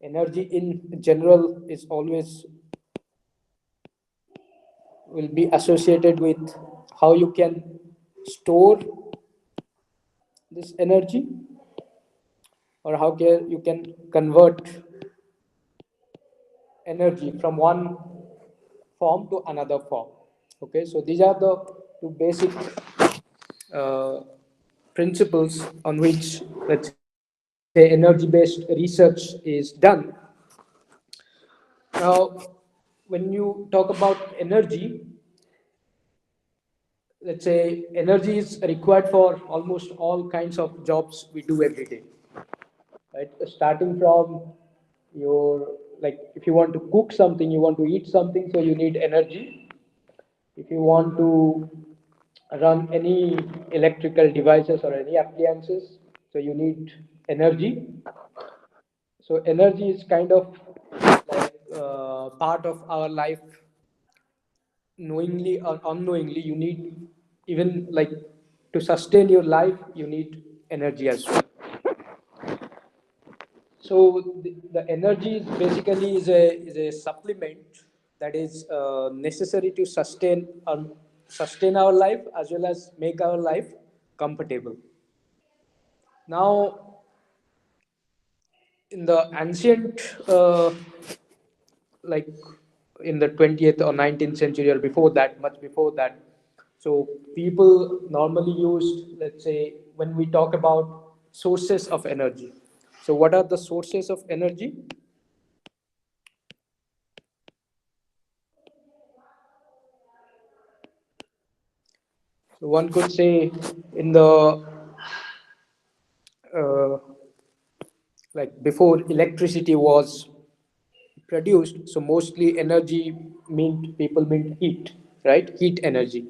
Energy in general is always will be associated with how you can store this energy, or how you can convert energy from one form to another form. Okay, so these are the two basic uh, principles on which, let's say, energy based research is done. Now, when you talk about energy, let's say energy is required for almost all kinds of jobs we do every day, right? Starting from your, like, if you want to cook something, you want to eat something, so you need energy. If you want to run any electrical devices or any appliances, so you need energy. So energy is kind of like part of our life, knowingly or unknowingly. You need, even like, to sustain your life, you need energy as well. So the energy is basically is a supplement that is necessary to sustain our life as well as make our life comfortable. Now, in the ancient, like in the 20th or 19th century, or before that, much before that, so people normally used, let's say, when we talk about sources of energy. So, what are the sources of energy? So one could say, in the uh, like before electricity was produced, so mostly energy meant, people meant heat, right? Heat energy.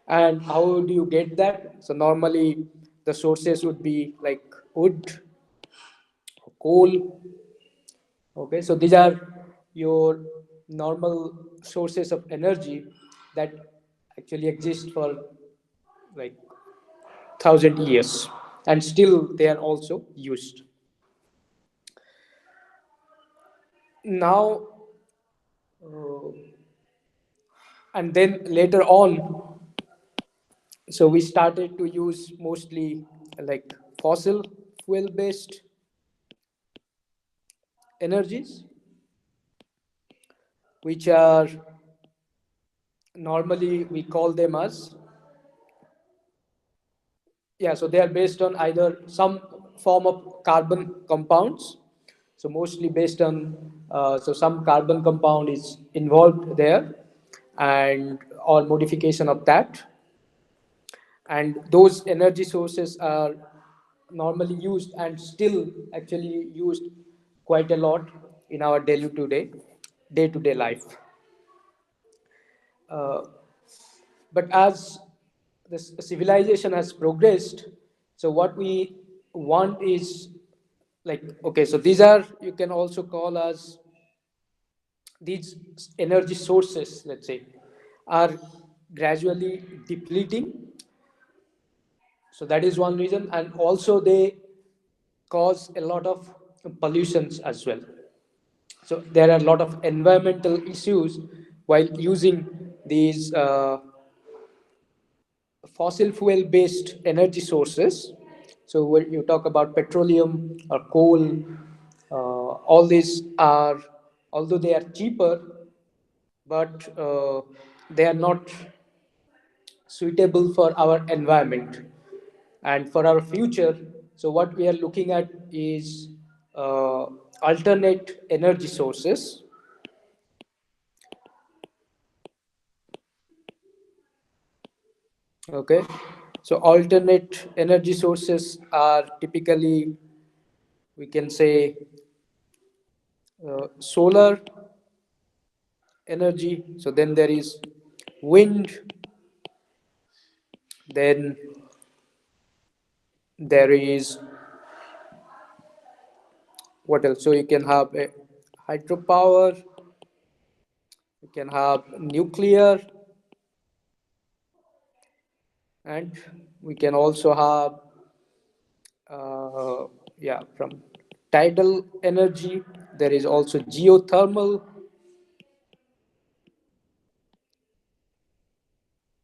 And how do you get that? So normally the sources would be like wood, coal. Okay, so these are your normal sources of energy that actually exist for like 1,000 years, and still they are also used. Now, uh, and then later on, so we started to use mostly like fossil fuel based energies, which are normally we call them as, yeah, so they are based on either some form of carbon compounds. So mostly based on, so some carbon compound is involved there, and or modification of that. And those energy sources are normally used and still actually used quite a lot in our day-to-day life. Uh, but as this civilization has progressed, so what we want is, like, okay, so these are, you can also call as, these energy sources, let's say, are gradually depleting. So that is one reason, and also they cause a lot of pollutions as well. So there are a lot of environmental issues while using these fossil fuel based energy sources. So when you talk about petroleum or coal, all these are, although they are cheaper, but they are not suitable for our environment and for our future. So what we are looking at is alternate energy sources. Okay, so alternate energy sources are typically, we can say, solar energy. So then there is wind, then there is, what else? So you can have a hydropower, you can have nuclear, and we can also have, yeah, from tidal energy, there is also geothermal.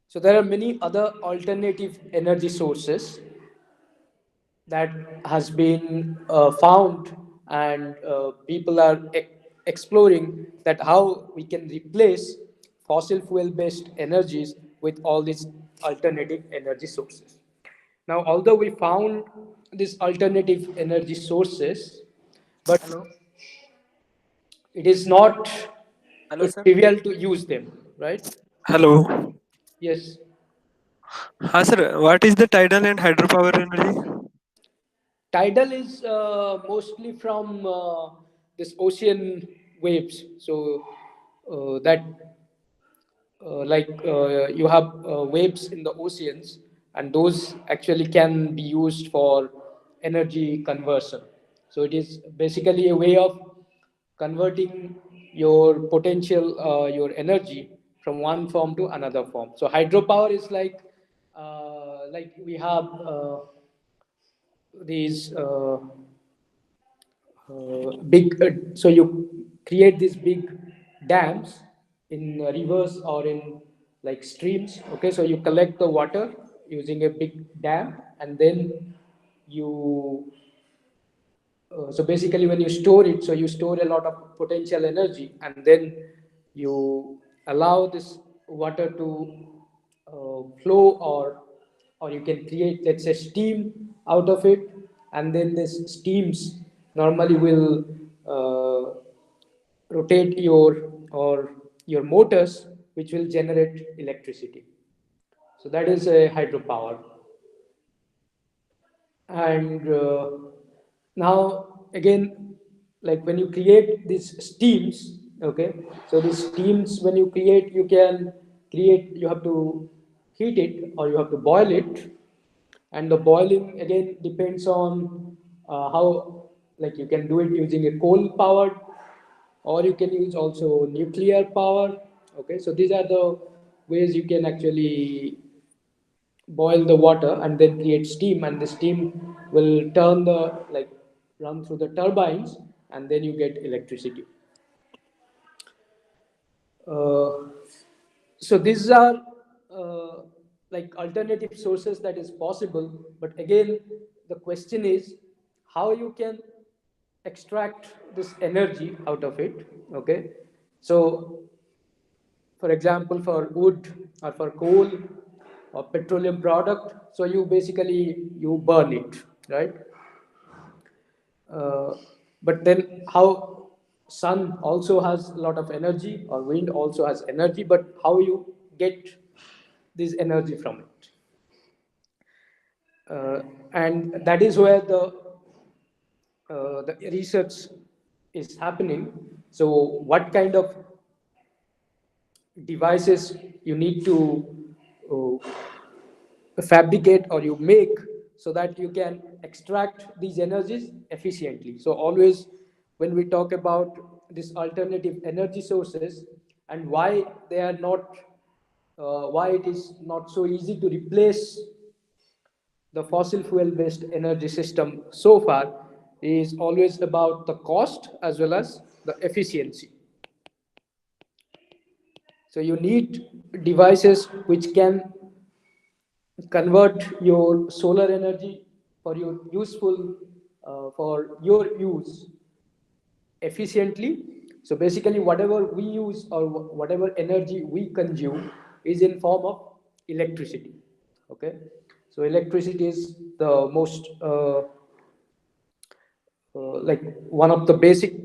So there are many other alternative energy sources that has been found, and people are exploring that how we can replace fossil fuel based energies with all these alternative energy sources. Now, although we found these alternative energy sources, but Hello. it is not Hello, sir. trivial to use them, right? Hello. Yes. Hi, sir. What is the tidal and hydropower energy? Tidal is mostly from this ocean waves. So that you have waves in the oceans, and those actually can be used for energy conversion. So it is basically a way of converting your potential, your energy from one form to another form. So hydropower is like we have these big so you create these big dams in rivers or in like streams. Okay, so you collect the water using a big dam, and then you so basically when you store it, so you store a lot of potential energy, and then you allow this water to flow, or you can create, let's say, steam out of it, and then this steams normally will rotate your motors, which will generate electricity. So that is a hydropower. And now again, like when you create these steams, okay, so these steams, when you create, you can create, you have to heat it or you have to boil it. And the boiling again depends on how, like you can do it using a coal powered, or you can use also nuclear power. Okay, so these are the ways you can actually boil the water and then create steam, and the steam will turn the, like, run through the turbines, and then you get electricity. uh, so these are uh, like alternative sources that is possible, but again the question is how you can extract this energy out of it. Okay, so for example, for wood or for coal or petroleum product, so you basically you burn it, right? uh, but then how sun also has a lot of energy, or wind also has energy, but how you get this energy from it? And that is where the research is happening. So what kind of devices you need to fabricate or you make, so that you can extract these energies efficiently. So always when we talk about these alternative energy sources and why they are not why it is not so easy to replace the fossil fuel based energy system so far, is always about the cost as well as the efficiency. So you need devices which can convert your solar energy for your useful for your use efficiently. So basically whatever we use or whatever energy we consume is in form of electricity. Okay, so electricity is the most like one of the basic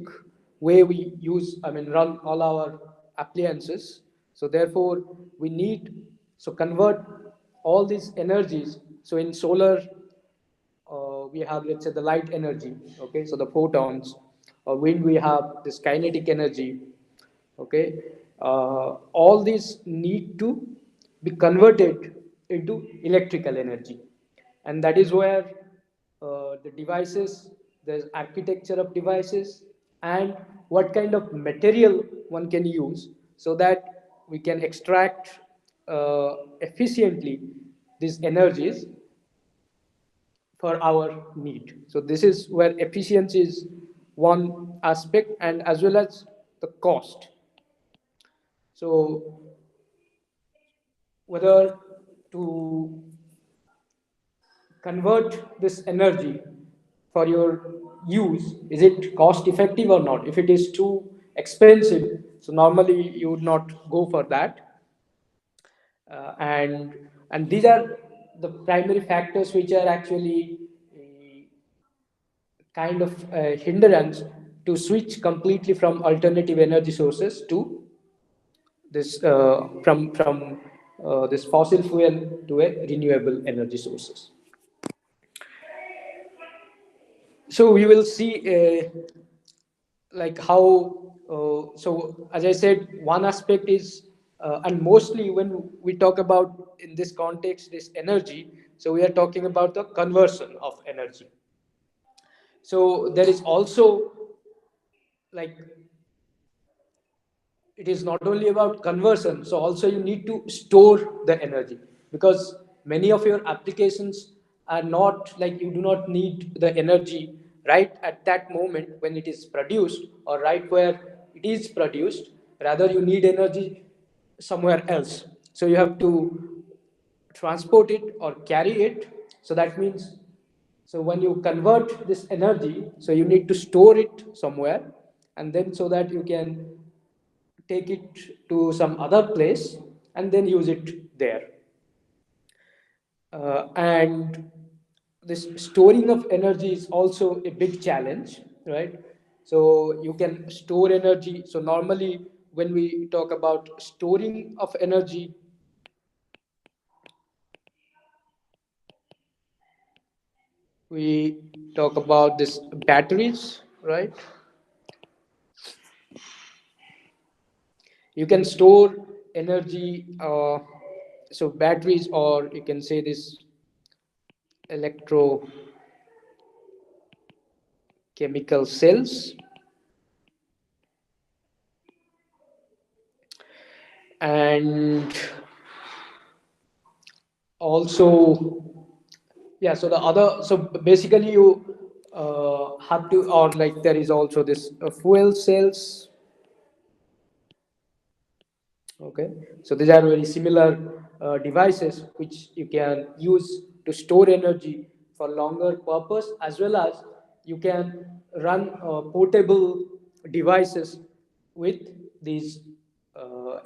way we use, I mean, run all our appliances. So therefore we need, so convert all these energies. So in solar we have, let's say, the light energy. Okay, so the photons. Or wind, we have this kinetic energy. Okay, all these need to be converted into electrical energy, and that is where the devices, there's architecture of devices, and what kind of material one can use, so that we can extract efficiently these energies for our need. So this is where efficiency is one aspect, and as well as the cost. So whether to convert this energy for your use, is it cost effective or not? If it is too expensive, so normally you would not go for that. And these are the primary factors which are actually kind of hindrance to switch completely from alternative energy sources to this this fossil fuel to a renewable energy sources. So we will see like how so as I said, one aspect is and mostly when we talk about in this context this energy, so we are talking about the conversion of energy. So there is also like it is not only about conversion, so also you need to store the energy, because many of your applications are not like you do not need the energy right at that moment when it is produced or right where it is produced. Rather you need energy somewhere else, so you have to transport it or carry it. So that means, so when you convert this energy, so you need to store it somewhere, and then so that you can take it to some other place and then use it there. And this storing of energy is also a big challenge, right? So you can store energy. So normally when we talk about storing of energy, we talk about this batteries, right? You can store energy, so batteries, or you can say this electrochemical cells. And also, yeah, so the other, so basically you have to, or like there is also this fuel cells. Okay, so these are very similar devices which you can use to store energy for longer purpose, as well as you can run portable devices with these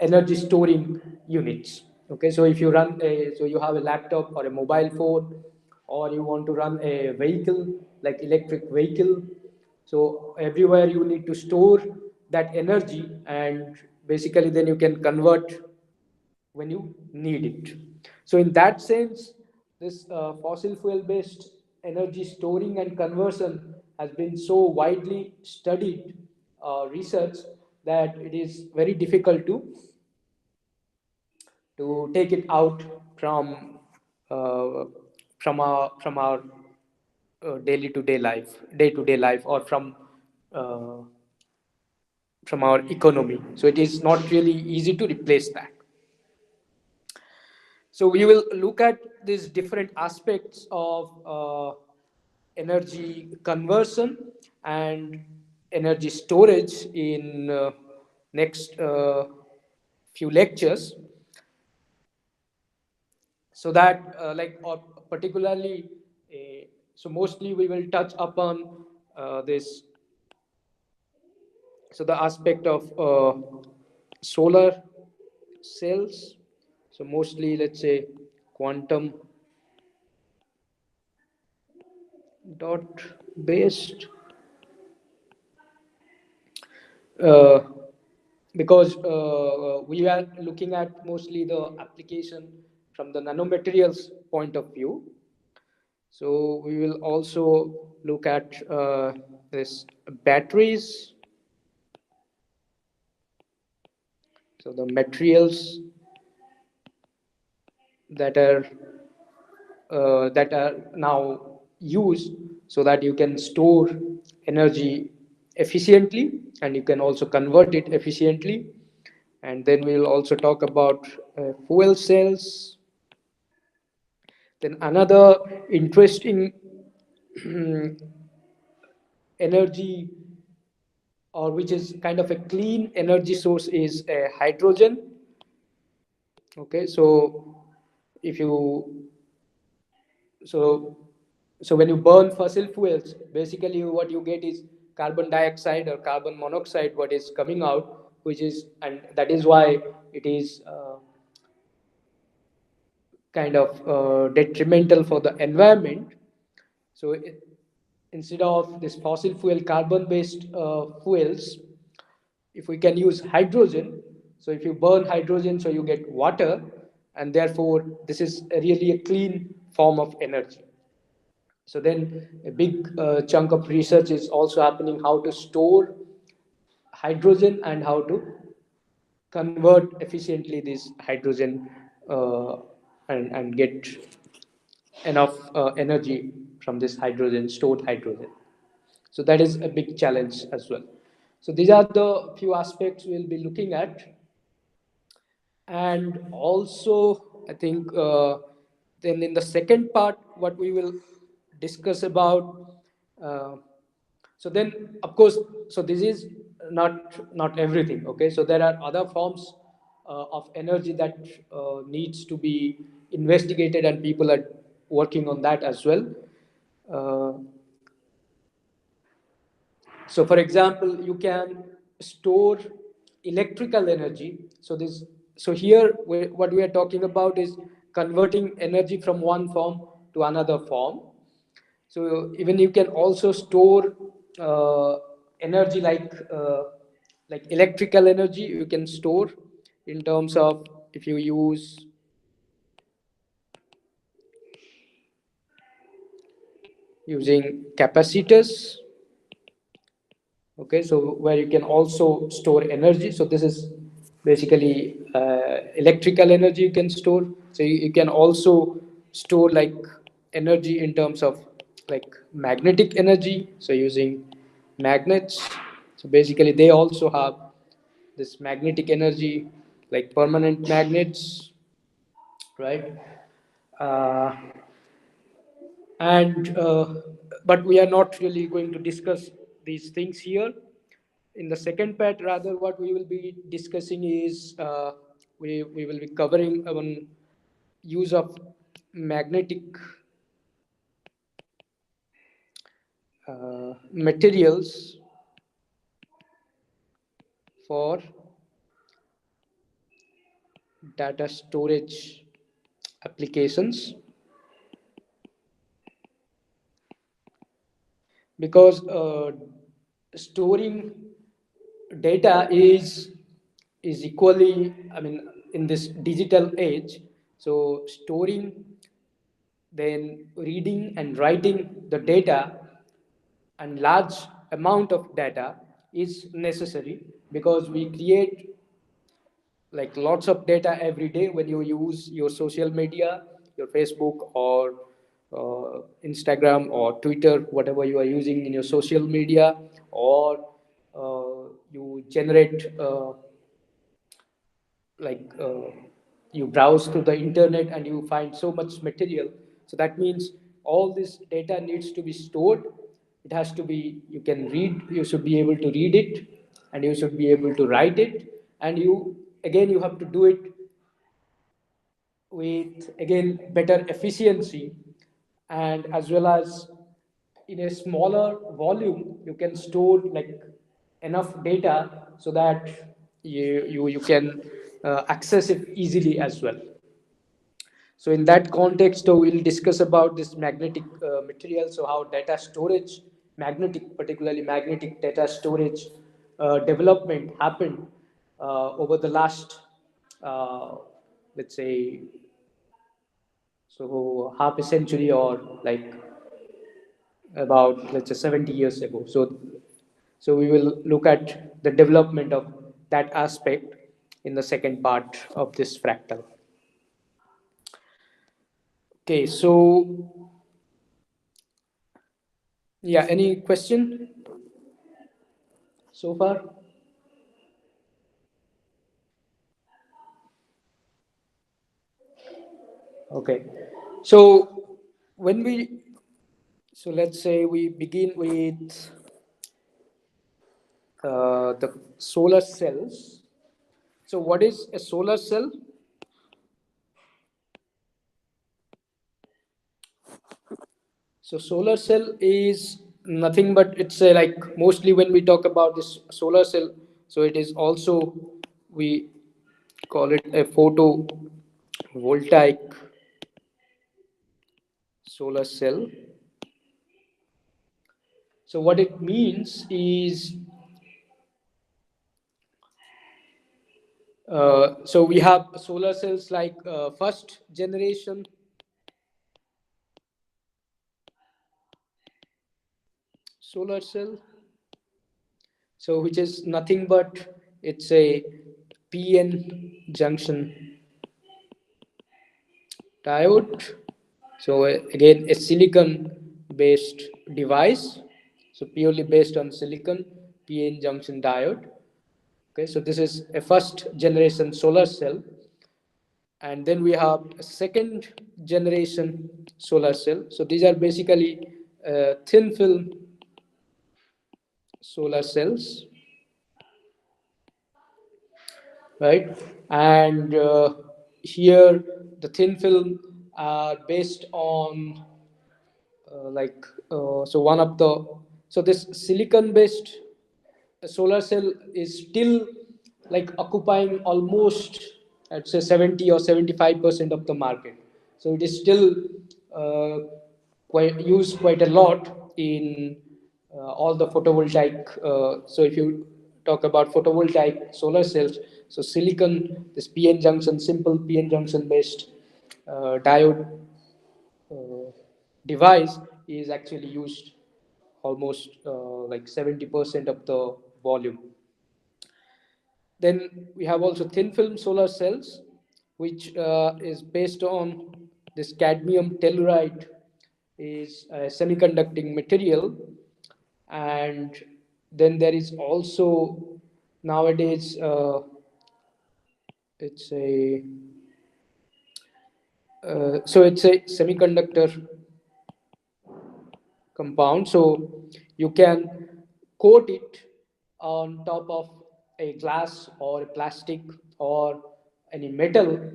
energy storing units. Okay, so if you run a, so you have a laptop or a mobile phone, or you want to run a vehicle like electric vehicle, so everywhere you need to store that energy, and basically then you can convert when you need it. So in that sense, this fossil fuel based energy storing and conversion has been so widely studied, research, that it is very difficult to take it out uh, from our day to day life, or uh, from our economy. So it is not really easy to replace that. So we will look at these different aspects of energy conversion and energy storage in next few lectures. So that like or particularly so mostly we will touch upon this, so the aspect of solar cells, so mostly let's say quantum dot based, uh, because we are looking at mostly the application from the nanomaterials point of view. So we will also look at this batteries, so the materials that are now used so that you can store energy efficiently, and you can also convert it efficiently. And then we will also talk about fuel cells. Then another interesting energy, or which is kind of a clean energy source, is hydrogen. Okay, so if you so so when you burn fossil fuels, basically what you get is carbon dioxide or carbon monoxide, what is coming out, which is, and that is why it is kind of detrimental for the environment. So instead of this fossil fuel carbon based fuels, if we can use hydrogen, so if you burn hydrogen, so you get water, and therefore this is really a clean form of energy. So then a big chunk of research is also happening how to store hydrogen and how to convert efficiently this hydrogen, uh, and get enough energy from this hydrogen, stored hydrogen. So that is a big challenge as well. So these are the few aspects we'll be looking at. And also, I think, then in the second part, what we will discuss about, uh, so then of course, so this is not everything. Okay, so there are other forms of energy that needs to be investigated, and people are working on that as well. uh, so, for example, you can store electrical energy. So here, what we are talking about is converting energy from one form to another form. So, even you can also store energy like electrical energy. You can store in terms of, if you use using capacitors. Okay, so where you can also store energy. So this is basically electrical energy you can store. So you can also store like energy in terms of like magnetic energy, so using magnets. So basically they also have this magnetic energy, like permanent magnets, right? uh, and But we are not really going to discuss these things here. In the second part, rather, what we will be discussing is, we will be covering on use of magnetic materials for data storage applications, because storing data is equally, I mean, in this digital age, so storing, then reading and writing the data, and large amount of data is necessary, because we create like lots of data every day when you use your social media, your Facebook or Instagram or Twitter, whatever you are using in your social media, or you generate like you browse through the internet and you find so much material. So that means all this data needs to be stored. It has to be, you can read, you should be able to read it, and you should be able to write it, and you, again, you have to do it with, again, better efficiency, and as well as in a smaller volume you can store like enough data, so that you can access it easily as well. So in that context, we'll discuss about this magnetic material, so how data storage, magnetic, particularly magnetic data storage development happened over the last, uh, let's say, so half a century, or like about, let's say, 70 years ago. So we will look at the development of that aspect in the second part of this fractal. Okay, so yeah, any question so far? Okay, so when we So let's say we begin with the solar cells. So what is a solar cell? So solar cell is nothing but it's a like mostly when we talk about this solar cell, so it is also we call it a photovoltaic solar cell. So what it means is so we have solar cells like first generation solar cell, so which is nothing but it's a PN junction diode. So again, a silicon-based device. So purely based on silicon PN junction diode. Okay, so this is a first generation solar cell, and then we have a second generation solar cell. So these are basically thin film solar cells, right? And here the thin film are based on so one of the so this silicon based solar cell is still like occupying almost I'd say 70 or 75% of the market, so it is still uh, quite used quite a lot in all the photovoltaic so if you talk about photovoltaic solar cells, so silicon, this PN junction, simple PN junction based diode uh, device is actually used almost like 70% of the volume. Then we have also thin film solar cells, which is based on this cadmium telluride is a semiconducting material, and then there is also nowadays it's a so it's a semiconductor compound. So you can coat it on top of a glass or a plastic or any metal,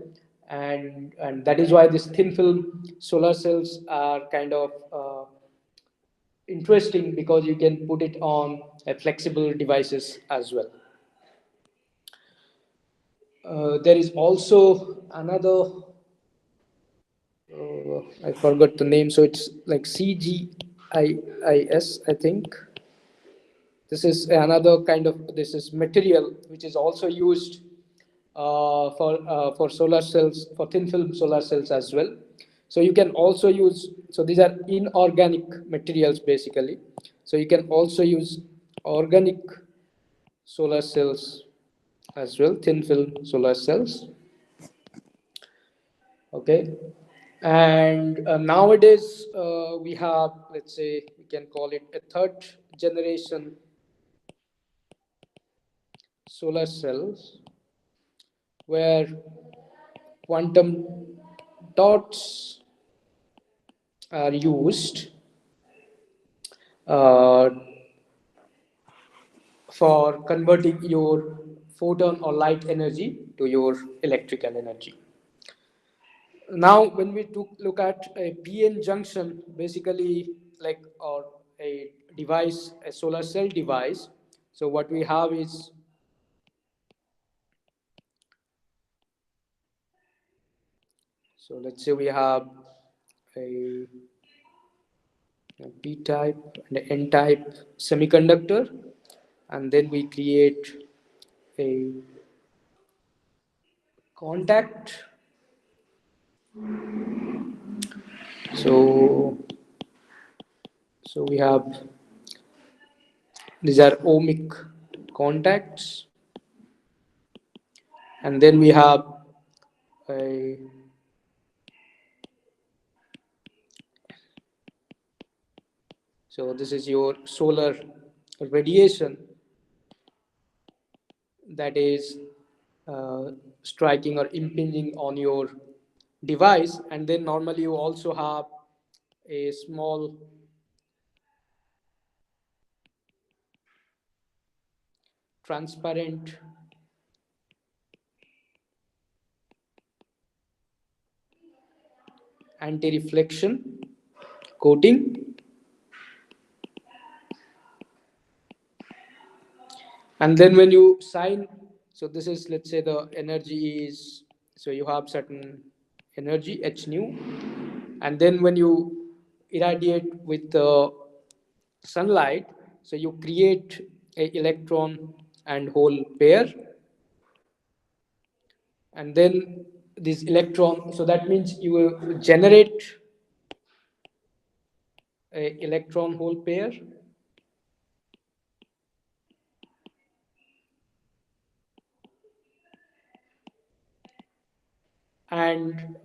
and that is why these thin film solar cells are kind of interesting because you can put it on flexible devices as well. There is also another I forgot the name, so it's like CGIS, I think. This is another kind of this is material which is also used for solar cells, for thin film solar cells as well. So you can also use, so these are inorganic materials basically. So you can also use organic solar cells as well, thin film solar cells. Okay, and nowadays we have, let's say we can call it a third generation solar cells where quantum dots are used uh, for converting your photon or light energy to your electrical energy. Now, when we look at a PN junction, basically like or a device, a solar cell device. So what we have is so let's say we have a, a P type and an N type semiconductor, and then we create a contact. So so we have these are ohmic contacts, and then we have a so this is your solar radiation that is uh, striking or impinging on your device, and then normally you also have a small transparent anti-reflection coating. And then when you sign, so this is, let's say the energy is, so you have certain energy h nu, and then when you irradiate with the sunlight, so you create a electron and hole pair, and then this electron, so that means you will generate a electron hole pair, and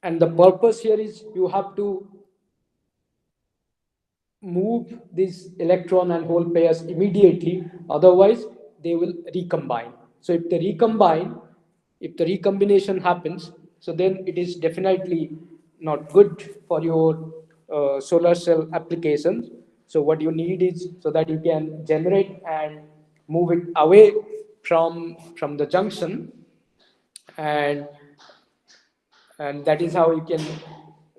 and the purpose here is you have to move these electron and hole pairs immediately, otherwise they will recombine. So if they recombine, if the recombination happens, so then it is definitely not good for your solar cell applications. So what you need is, so that you can generate and move it away from the junction, and that is how you can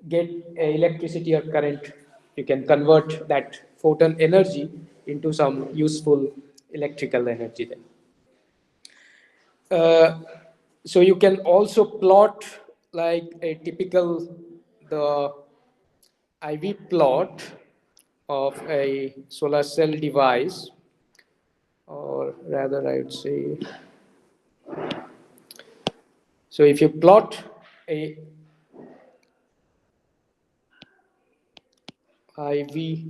get electricity or current. You can convert that photon energy into some useful electrical energy then. Uh, so you can also plot like a typical the IV plot of a solar cell device, or rather I would say, so if you plot a IV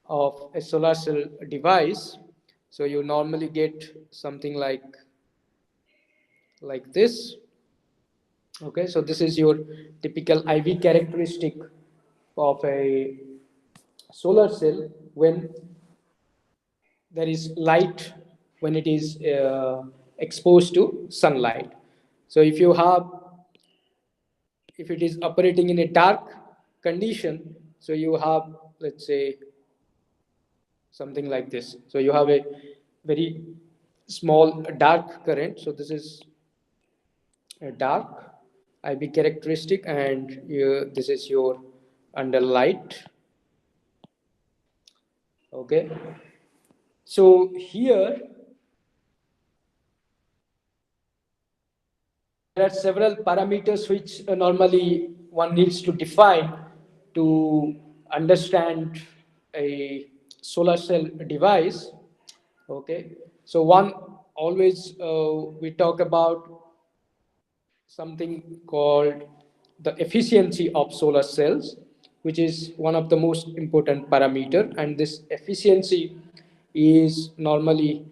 of a solar cell device, so you normally get something like this. Okay, so this is your typical IV characteristic of a solar cell when there is light, when it is exposed to sunlight. So if it is operating in a dark condition, so you have, let's say, something like this. So you have a very small dark current. So this is a dark IV characteristic, and this is your under light. Okay. So here there are several parameters which normally one needs to define to understand a solar cell device. Okay. So one, always we talk about something called the efficiency of solar cells, which is one of the most important parameter, and this efficiency is normally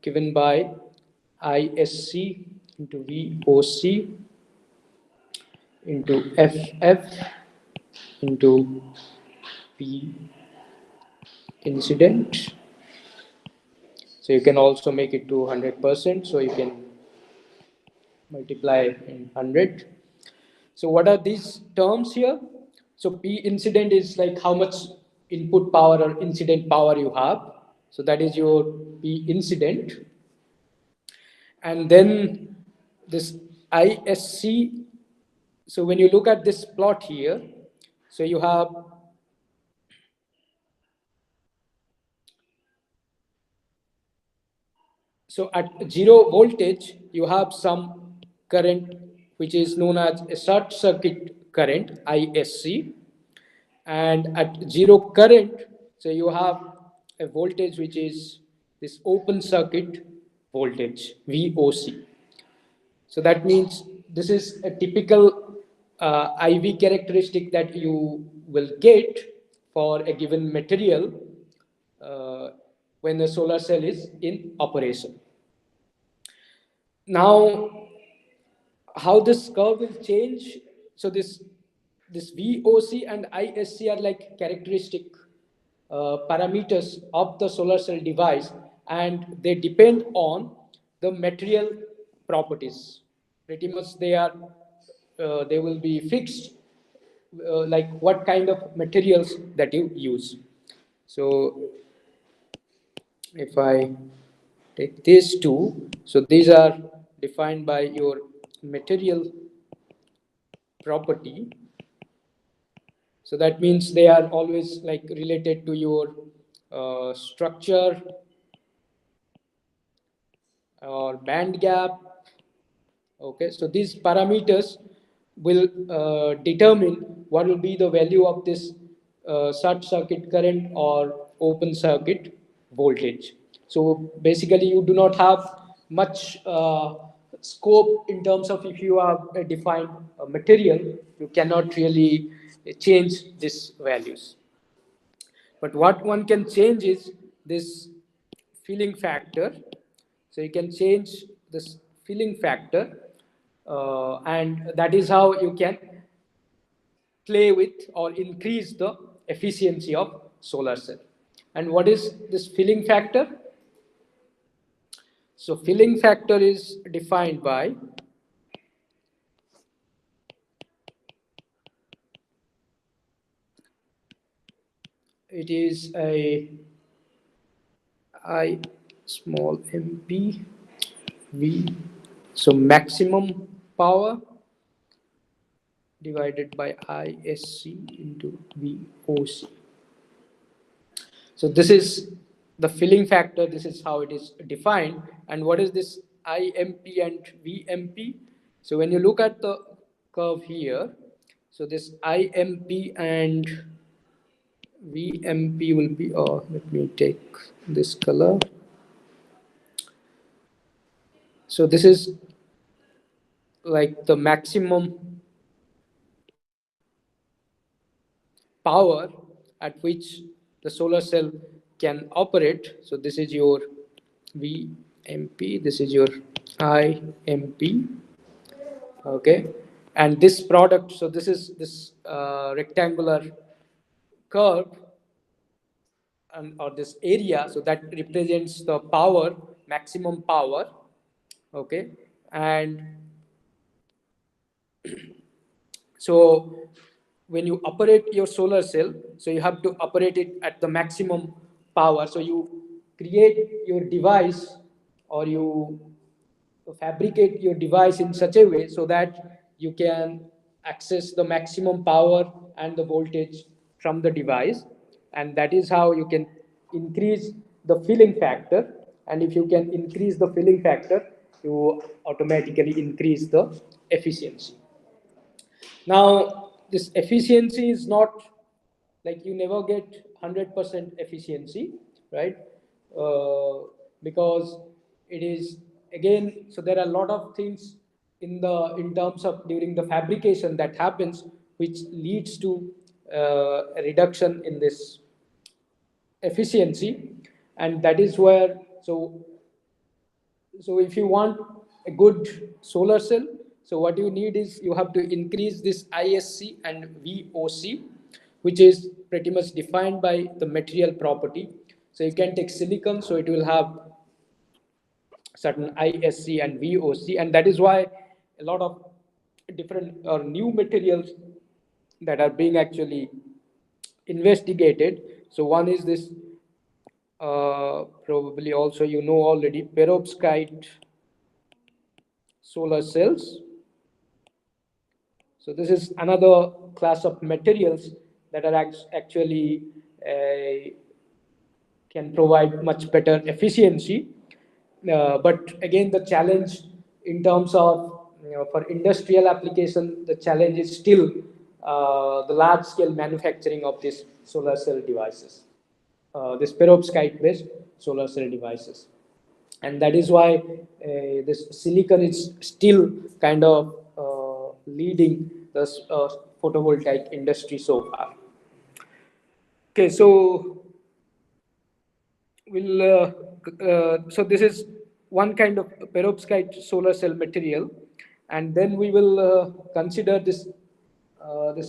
given by ISC into VOC into FF into P incident. So you can also make it to 100%, so you can multiply in 100. So what are these terms here? So P incident is like how much input power or incident power you have. So that is your P incident. And then this ISC, so when you look at this plot here, so you have, so at 0 voltage, you have some current which is known as a short circuit current, ISC. And at 0 current, so you have a voltage which is this open circuit voltage, VOC. So that means this is a typical IV characteristic that you will get for a given material uh, when the solar cell is in operation. Now, how this curve will change? So this VOC and ISC are like characteristic parameters of the solar cell device, and they depend on the material properties. Pretty much they will be fixed, like what kind of materials that you use. So if I take these two, so these are defined by your material property. So that means they are always like related to your structure or band gap. Okay, so these parameters will determine what will be the value of this short circuit current or open circuit voltage. So basically, you do not have much scope in terms of if you have a defined material, you cannot really change these values. But what one can change is this filling factor. So you can change this filling factor, and that is how you can play with or increase the efficiency of solar cell. And what is this filling factor? So filling factor is defined by, it is a I small mp v, so maximum power divided by ISC into VOC. So this is the filling factor. This is how it is defined. And what is this IMP and VMP? So when you look at the curve here, so this IMP and VMP will be, oh, let me take this color. So this is like the maximum power at which the solar cell can operate. So this is your VMP, this is your IMP, okay, and this product. So this is this rectangular curve and or this area. So that represents the power, maximum power, okay, and so when you operate your solar cell, so you have to operate it at the maximum power. So you create your device or you fabricate your device in such a way so that you can access the maximum power and the voltage from the device, and that is how you can increase the filling factor. And if you can increase the filling factor, you automatically increase the efficiency. Now, this efficiency is not like you never get 100% efficiency, right? Because it is again, so there are a lot of things in terms of during the fabrication that happens, which leads to a reduction in this efficiency, and that is where so if you want a good solar cell, so what you need is you have to increase this ISC and VOC, which is pretty much defined by the material property. So you can take silicon, so it will have certain ISC and VOC, and that is why a lot of different or new materials that are being actually investigated. So one is this, probably also you know already, perovskite solar cells. So this is another class of materials that are actually can provide much better efficiency. But again, the challenge in terms of, for industrial application, the challenge is still the large scale manufacturing of these solar cell devices, this perovskite based solar cell devices. And that is why this silicon is still kind of leading the photovoltaic industry so far. Okay, so so this is one kind of perovskite solar cell material, and then we will consider this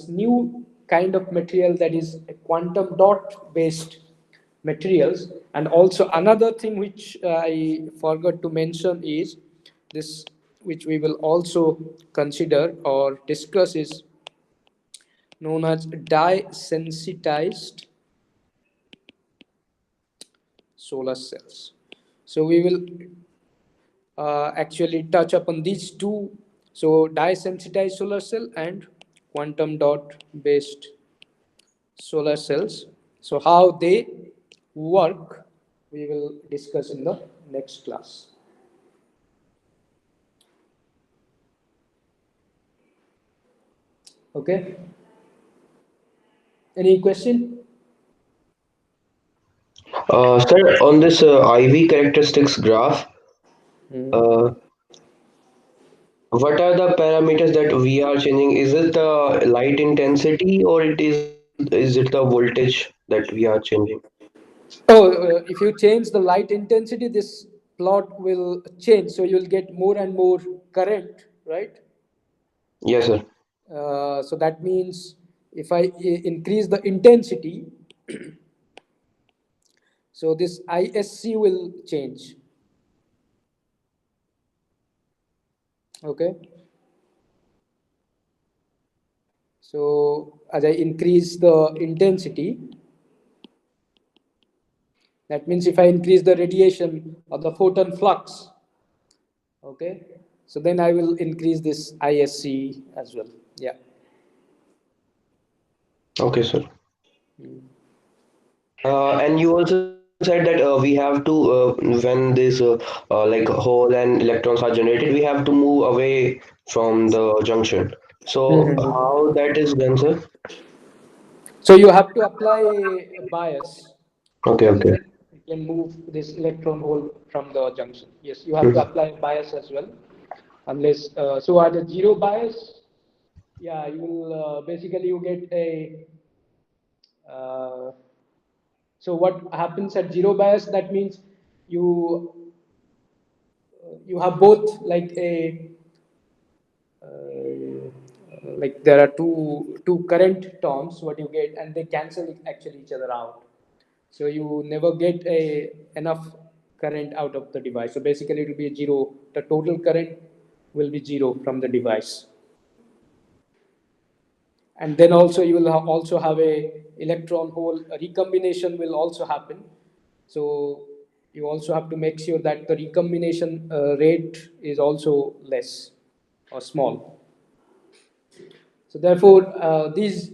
new kind of material, that is a quantum dot based materials. And also another thing which I forgot to mention is this, which we will also consider or discuss, is known as dye sensitized solar cells. So we will actually touch upon these two. So dye sensitized solar cell and quantum dot based solar cells. So how they work, we will discuss in the next class. Okay. Any question? Sir, on this IV characteristics graph, Hmm. uh, what are the parameters that we are changing? Is it the light intensity or is it the voltage that we are changing? Oh, if you change the light intensity, this plot will change. So you'll get more and more current, right? Yes, sir. So that means if I increase the intensity, so this ISC will change. Okay. So as I increase the intensity, that means if I increase the radiation or the photon flux, okay, so then I will increase this ISC as well. Yeah. Okay, sir. And you also said that we have to when this like hole and electrons are generated, we have to move away from the junction. So Mhm. how that is done, sir? So you have to apply a bias. Okay, Only okay. then you can move this electron hole from the junction. Yes, you have to Mhm. apply a bias as well. Unless so at a zero bias, yeah, you will basically you get a uh, so what happens at zero bias? That means you you have both like there are two current terms what you get and they cancel actually each other out, so you never get a enough current out of the device, so basically it will be a zero, the total current will be zero from the device. And then also you will also have a electron hole recombination will also happen, so you also have to make sure that the recombination rate is also less or small. So therefore these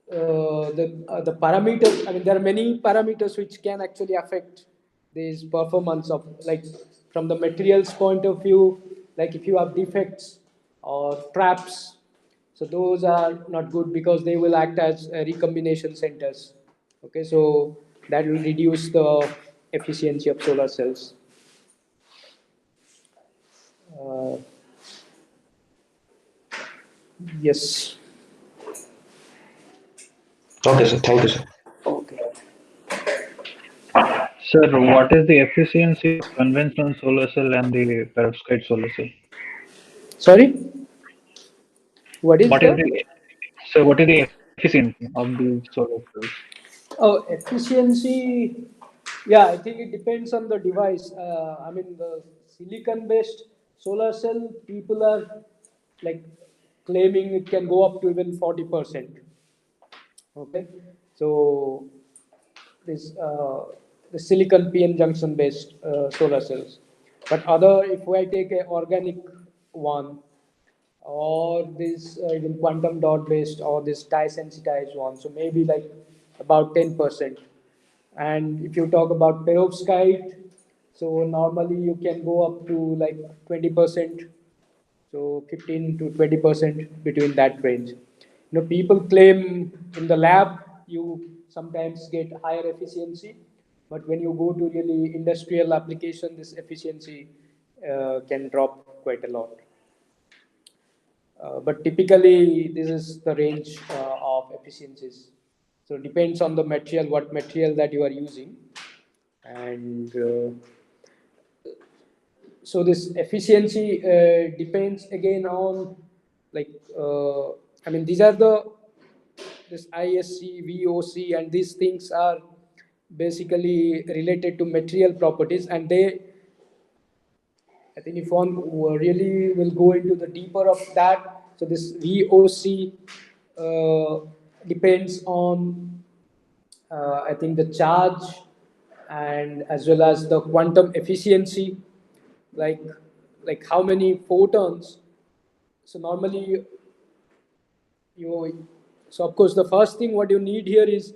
the parameters, I mean there are many parameters which can actually affect this performance of, like, from the materials point of view, like if you have defects or traps, so those are not good because they will act as recombination centers. Okay, so that will reduce the efficiency of solar cells. uh, yes. Okay, sir. Thank you, sir. Okay. Sir, what is the efficiency of conventional solar cell and the perovskite solar cell? Sorry, what is What is the the what is the efficiency of the solar cells? Oh, efficiency. Yeah, I think it depends on the device. I mean, the silicon-based solar cell, people are like claiming it can go up to even 40%. Okay, so this the silicon PN junction-based solar cells. But other, if I take a organic one, or this even quantum dot based or this dye sensitized one, so maybe like about 10%. And if you talk about perovskite, so normally you can go up to like 20%, so 15 to 20% between that range. People claim in the lab you sometimes get higher efficiency, but when you go to really industrial application, this efficiency can drop quite a lot. But typically, this is the range of efficiencies. So it depends on the material, what material that you are using, and so this efficiency depends again on, like I mean these are the this ISC, VOC, and these things are basically related to material properties, and they, I think if one really will go into the deeper of that, so this VOC uh, depends on I think the charge and as well as the quantum efficiency, like how many photons. So normally you, so of course the first thing what you need here is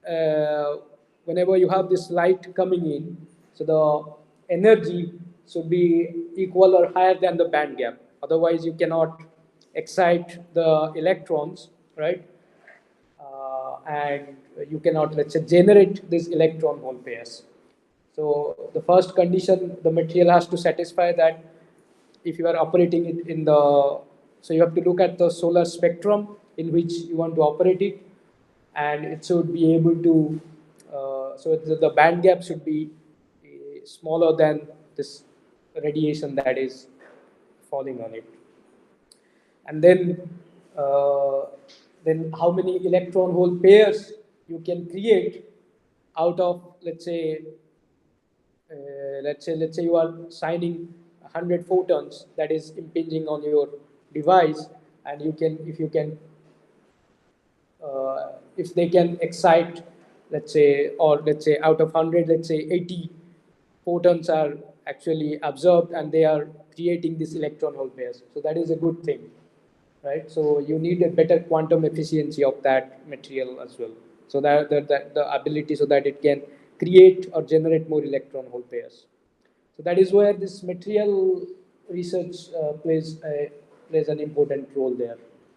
uh, whenever you have this light coming in, so the energy should be equal or higher than the band gap, otherwise you cannot excite the electrons, right? And you cannot, let's say, generate these electron hole pairs. So the first condition the material has to satisfy that if you are operating it in the, so you have to look at the solar spectrum in which you want to operate it, and it should be able to, so the band gap should be smaller than this radiation that is falling on it. And uh, then how many electron hole pairs you can create out of, let's say you are signing 100 photons that is impinging on your device, and you can, if you can, if they can excite, let's say, or let's say out of 100, let's say 80 photons are actually absorbed and they are creating these electron hole pairs, so that is a good thing, right? So you need a better quantum efficiency of that material as well, so that the ability so that it can create or generate more electron hole pairs. So that is where this material research plays an important role there.